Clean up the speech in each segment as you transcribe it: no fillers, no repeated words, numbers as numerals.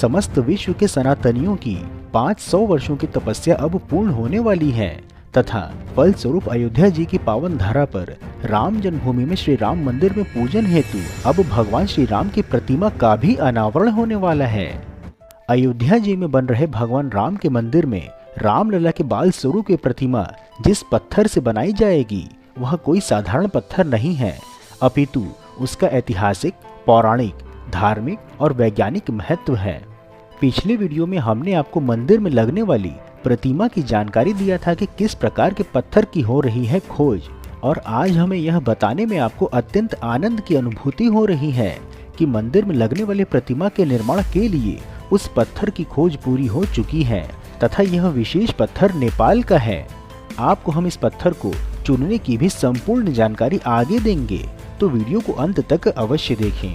समस्त विश्व के सनातनियों की 500 वर्षों की तपस्या अब पूर्ण होने वाली है तथा फलस्वरूप अयोध्या जी की पावन धरा पर राम जन्मभूमि में श्री राम मंदिर में पूजन हेतु अब भगवान श्री राम की प्रतिमा का भी अनावरण होने वाला है। अयोध्या जी में बन रहे भगवान राम के मंदिर में रामलला के बाल स्वरूप की प्रतिमा जिस पत्थर से बनाई जाएगी वह कोई साधारण पत्थर नहीं है, अपितु उसका ऐतिहासिक, पौराणिक, धार्मिक और वैज्ञानिक महत्व है। पिछले वीडियो में हमने आपको मंदिर में लगने वाली प्रतिमा की जानकारी दिया था कि किस प्रकार के पत्थर की हो रही है खोज, और आज हमें यह बताने में आपको अत्यंत आनंद की अनुभूति हो रही है कि मंदिर में लगने वाली प्रतिमा के निर्माण के लिए उस पत्थर की खोज पूरी हो चुकी है तथा यह विशेष पत्थर नेपाल का है। आपको हम इस पत्थर को चुनने की भी संपूर्ण जानकारी आगे देंगे, तो वीडियो को अंत तक अवश्य देखें।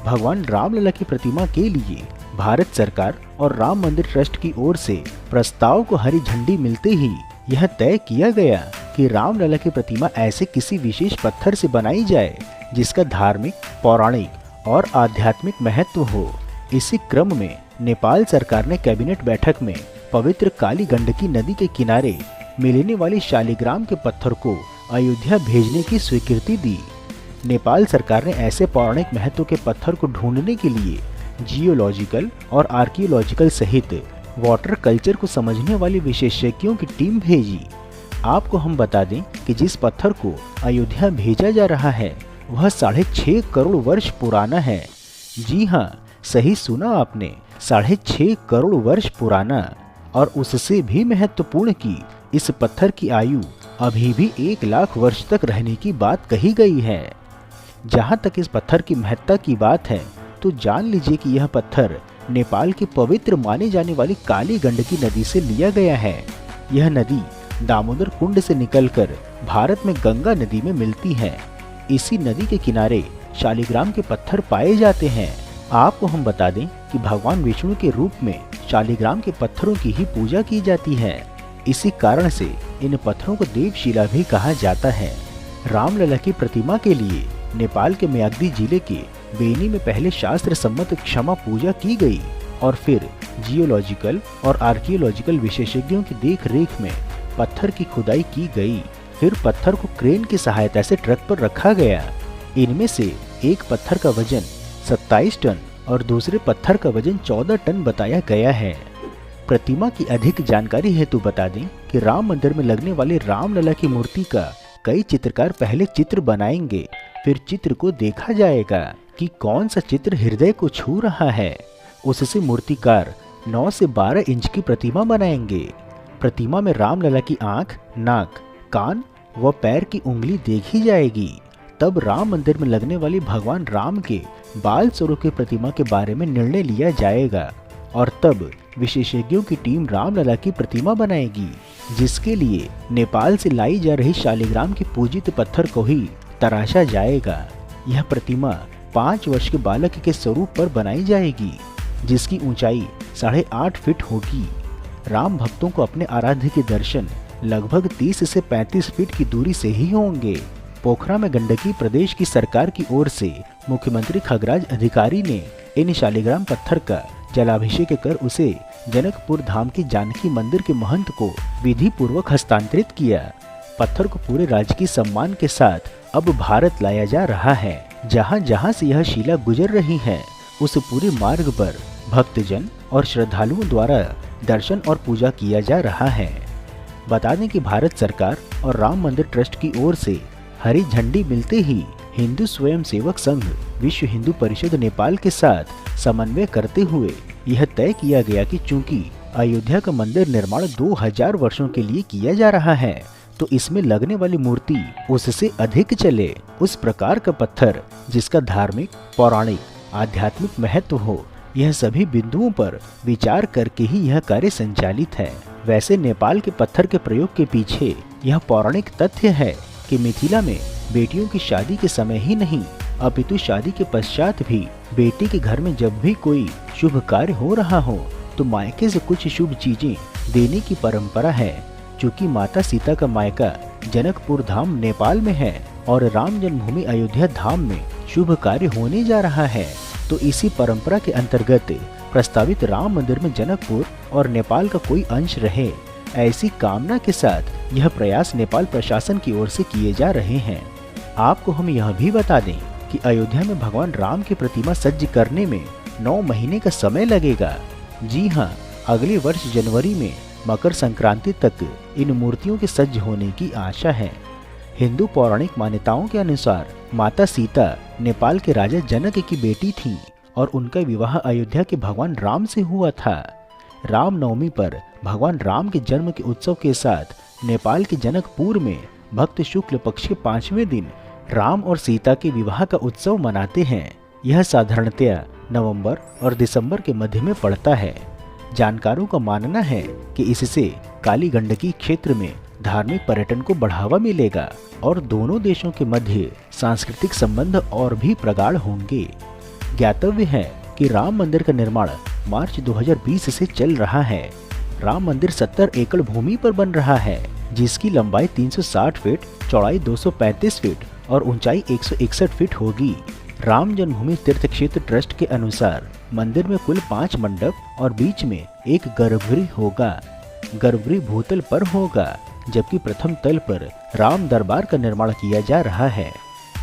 भगवान रामलला की प्रतिमा के लिए भारत सरकार और राम मंदिर ट्रस्ट की ओर से प्रस्ताव को हरी झंडी मिलते ही यह तय किया गया कि रामलला की प्रतिमा ऐसे किसी विशेष पत्थर से बनाई जाए जिसका धार्मिक, पौराणिक और आध्यात्मिक महत्व हो। इसी क्रम में नेपाल सरकार ने कैबिनेट बैठक में पवित्र काली गंडकी नदी के किनारे मिलने वाली शालिग्राम के पत्थर को अयोध्या भेजने की स्वीकृति दी। नेपाल सरकार ने ऐसे पौराणिक महत्व के पत्थर को ढूंढने के लिए जियोलॉजिकल और आर्कियोलॉजिकल सहित वाटर कल्चर को समझने वाली विशेषज्ञों की टीम भेजी। आपको हम बता दें कि जिस पत्थर को अयोध्या भेजा जा रहा है वह 6.5 करोड़ वर्ष पुराना है। जी हाँ, सही सुना आपने, 6.5 करोड़ वर्ष पुराना। और उससे भी महत्वपूर्ण कि इस पत्थर की आयु अभी भी 1 लाख वर्ष तक रहने की बात कही गई है। जहाँ तक इस पत्थर की महत्ता की बात है तो जान लीजिए कि यह पत्थर नेपाल की पवित्र माने जाने वाली काली गंडकी नदी से लिया गया है। यह नदी दामोदर कुंड से निकलकर भारत में गंगा नदी में मिलती है। इसी नदी के किनारे शालिग्राम के पत्थर पाए जाते हैं। आपको हम बता दें कि भगवान विष्णु के रूप में शालिग्राम के पत्थरों की ही पूजा की जाती है। इसी कारण से इन पत्थरों को देवशिला भी कहा जाता है। रामलला की प्रतिमा के लिए नेपाल के म्याग्दी जिले के बेनी में पहले शास्त्र सम्मत क्षमा पूजा की गई और फिर जियोलॉजिकल और आर्कियोलॉजिकल विशेषज्ञों की देख-रेख में पत्थर की खुदाई की गई। फिर पत्थर को क्रेन की सहायता से ट्रक पर रखा गया। इनमें से एक पत्थर का वजन 27 टन और दूसरे पत्थर का वजन 14 टन बताया गया है। प्रतिमा की अधिक जानकारी हेतु बता दें कि राम मंदिर में लगने वाले रामलला की मूर्ति का कई चित्रकार पहले चित्र बनाएंगे, फिर चित्र को देखा जाएगा कि कौन सा चित्र हृदय को छू रहा है। उससे मूर्तिकार 9 से 12 इंच की प्रतिमा बनाएंगे। प्रतिमा में रामलला की आंख, नाक, कान व पैर की उंगली देखी जाएगी। तब राम मंदिर में लगने वाली भगवान राम के बाल स्वरूप की प्रतिमा के बारे में निर्णय लिया जाएगा और तब विशेषज्ञों की टीम रामलला की प्रतिमा बनाएगी, जिसके लिए नेपाल से लाई जा रही शालिग्राम के पूजित पत्थर को ही तराशा जाएगा। यह प्रतिमा 5 वर्ष के बालक के स्वरूप पर बनाई जाएगी, जिसकी ऊंचाई 8.5 फीट होगी। राम भक्तों को अपने आराध्य के दर्शन लगभग 30 से 35 फीट की दूरी से ही होंगे। पोखरा में गंडकी प्रदेश की सरकार की ओर से मुख्यमंत्री खगराज अधिकारी ने इन शालिग्राम पत्थर का जलाभिषेक कर उसे जनकपुर धाम की जानकी मंदिर के महंत को विधि पूर्वक हस्तांतरित किया। पत्थर को पूरे राजकीय सम्मान के साथ अब भारत लाया जा रहा है। जहां जहां से यह शिला गुजर रही है उस पूरे मार्ग पर भक्तजन और श्रद्धालुओं द्वारा दर्शन और पूजा किया जा रहा है। बता दें कि भारत सरकार और राम मंदिर ट्रस्ट की ओर से हरी झंडी मिलते ही हिंदू स्वयं सेवक संघ विश्व हिंदू परिषद नेपाल के साथ समन्वय करते हुए यह तय किया गया कि चूंकि अयोध्या का मंदिर निर्माण 2000 वर्षों के लिए किया जा रहा है तो इसमें लगने वाली मूर्ति उससे अधिक चले। उस प्रकार का पत्थर जिसका धार्मिक, पौराणिक, आध्यात्मिक महत्व हो, यह सभी बिंदुओं पर विचार करके ही यह कार्य संचालित है। वैसे नेपाल के पत्थर के प्रयोग के पीछे यह पौराणिक तथ्य है कि मिथिला में बेटियों की शादी के समय ही नहीं अपितु शादी के पश्चात भी बेटी के घर में जब भी कोई शुभ कार्य हो रहा हो तो मायके से कुछ शुभ चीजें देने की परंपरा है। चूँकि माता सीता का मायका जनकपुर धाम नेपाल में है और राम जन्मभूमि अयोध्या धाम में शुभ कार्य होने जा रहा है, तो इसी परंपरा के अंतर्गत प्रस्तावित राम मंदिर में जनकपुर और नेपाल का कोई अंश रहे, ऐसी कामना के साथ यह प्रयास नेपाल प्रशासन की ओर से किए जा रहे हैं। आपको हम यह भी बता दें कि अयोध्या में भगवान राम की प्रतिमा सज्ज करने में 9 महीने का समय लगेगा। जी हाँ, अगले वर्ष जनवरी में मकर संक्रांति तक इन मूर्तियों के सज्ज होने की आशा है। हिंदू पौराणिक मान्यताओं के अनुसार माता सीता नेपाल के राजा जनक की बेटी थीं और उनका विवाह अयोध्या के भगवान राम से हुआ था। रामनवमी पर भगवान राम के जन्म के उत्सव के साथ नेपाल के जनकपुर में भक्त शुक्ल पक्ष के 5वें दिन राम और सीता के विवाह का उत्सव मनाते हैं। यह साधारणतया नवंबर और दिसंबर के मध्य में पड़ता है। जानकारों का मानना है कि इससे काली गंडकी क्षेत्र में धार्मिक पर्यटन को बढ़ावा मिलेगा और दोनों देशों के मध्य सांस्कृतिक संबंध और भी प्रगाढ़ होंगे। ज्ञातव्य है कि राम मंदिर का निर्माण मार्च 2020 से चल रहा है। राम मंदिर 70 एकड़ भूमि पर बन रहा है, जिसकी लंबाई 360 फीट, चौड़ाई 235 फीट और ऊंचाई 161 फीट होगी। राम जन्मभूमि तीर्थ क्षेत्र ट्रस्ट के अनुसार मंदिर में कुल 5 मंडप और बीच में एक गर्भगृह होगा। गर्भगृह भूतल पर होगा, जबकि प्रथम तल पर राम दरबार का निर्माण किया जा रहा है।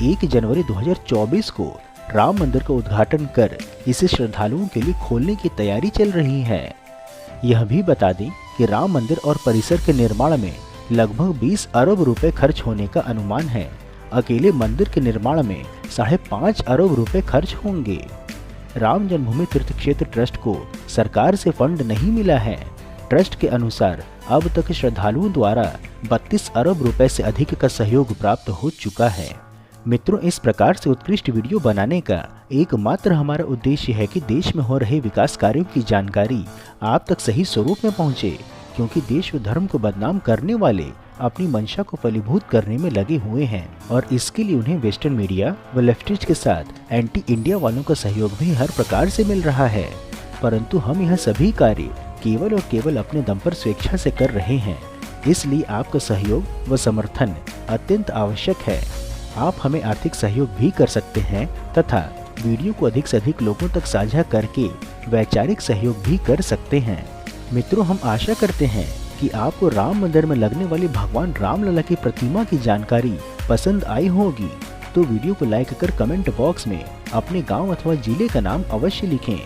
1 जनवरी 2024 को राम मंदिर का उद्घाटन कर इसे श्रद्धालुओं के लिए खोलने की तैयारी चल रही है। यह भी बता दें कि राम मंदिर और परिसर के निर्माण में लगभग 20 अरब रुपए खर्च होने का अनुमान है। अकेले मंदिर के निर्माण में 5.5 अरब रुपए खर्च होंगे। राम जन्मभूमि तीर्थ क्षेत्र ट्रस्ट को सरकार से फंड नहीं मिला है। ट्रस्ट के अनुसार अब तक श्रद्धालुओं द्वारा 32 अरब रुपए से अधिक का सहयोग प्राप्त हो चुका है। मित्रों, इस प्रकार से उत्कृष्ट वीडियो बनाने का एकमात्र हमारा उद्देश्य है कि देश में हो रहे विकास कार्यों की जानकारी आप तक सही स्वरूप में पहुंचे, क्योंकि देश व धर्म को बदनाम करने वाले अपनी मंशा को फलीभूत करने में लगे हुए हैं और इसके लिए उन्हें वेस्टर्न मीडिया व लेफ्टिस्ट के साथ एंटी इंडिया वालों का सहयोग भी हर प्रकार से मिल रहा है। परंतु हम यह सभी कार्य केवल और केवल अपने दम पर स्वेच्छा से कर रहे हैं, इसलिए आपका सहयोग व समर्थन अत्यंत आवश्यक है। आप हमें आर्थिक सहयोग भी कर सकते हैं तथा वीडियो को अधिक से अधिक लोगों तक साझा करके वैचारिक सहयोग भी कर सकते हैं। मित्रों, हम आशा करते हैं कि आपको राम मंदिर में लगने वाली भगवान राम लला की प्रतिमा की जानकारी पसंद आई होगी। तो वीडियो को लाइक कर कमेंट बॉक्स में अपने गांव अथवा जिले का नाम अवश्य लिखें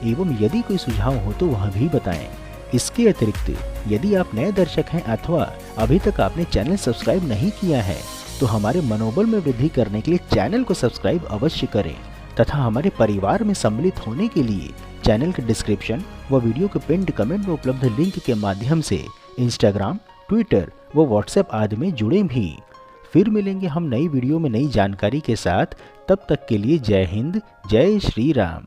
एवं यदि कोई सुझाव हो तो वह भी बताएं। इसके अतिरिक्त यदि आप नए दर्शक हैं अथवा अभी तक आपने चैनल सब्सक्राइब नहीं किया है तो हमारे मनोबल में वृद्धि करने के लिए चैनल को सब्सक्राइब अवश्य करें तथा हमारे परिवार में सम्मिलित होने के लिए चैनल के डिस्क्रिप्शन व वीडियो के पिन्ड कमेंट में उपलब्ध लिंक के माध्यम से इंस्टाग्राम, ट्विटर व व्हाट्सएप आदि में जुड़े भी। फिर मिलेंगे हम नई वीडियो में नई जानकारी के साथ। तब तक के लिए जय हिंद, जय श्री राम।